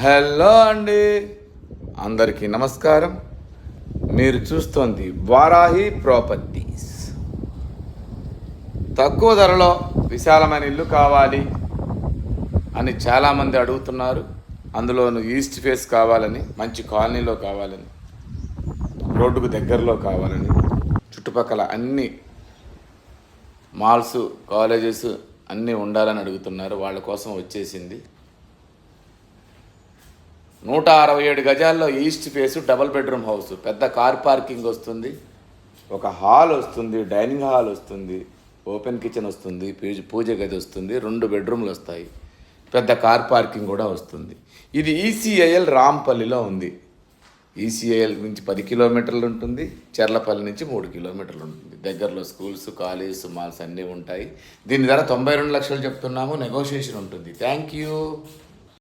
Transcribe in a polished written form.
Hello అండి, అందరికీ నమస్కారం. మీరు చూస్తోంది వారాహి ప్రాపర్టీస్. తక్కువ ధరలో విశాలమైన ఇల్లు కావాలి అని చాలామంది అడుగుతున్నారు. అందులోనూ ఈస్ట్ ఫేస్ కావాలని, మంచి కాలనీలో కావాలని, రోడ్డుకు దగ్గరలో కావాలని, చుట్టుపక్కల అన్ని మాల్స్, కాలేజెస్ అన్నీ ఉండాలని అడుగుతున్నారు. వాళ్ళ కోసం వచ్చేసింది 167 గజాల్లో east face double bedroom house. పెద్ద కార్ పార్కింగ్ వస్తుంది, ఒక హాల్ వస్తుంది, డైనింగ్ హాల్ వస్తుంది, ఓపెన్ కిచెన్ వస్తుంది, పూజ గది వస్తుంది, 2 బెడ్రూమ్లు వస్తాయి, పెద్ద కార్ పార్కింగ్ కూడా వస్తుంది. ఇది ఈసీఐఎల్ రాంపల్లిలో ఉంది. ఈసీఐఎల్ నుంచి 10 కిలోమీటర్లు ఉంటుంది, చెర్లపల్లి నుంచి 3 కిలోమీటర్లు ఉంటుంది. దగ్గరలో స్కూల్స్, కాలేజెస్, మాల్స్ అన్నీ ఉంటాయి. దీని ధర 92 లక్షలు చెప్తున్నాము, నెగోషియేషన్ ఉంటుంది. Thank you.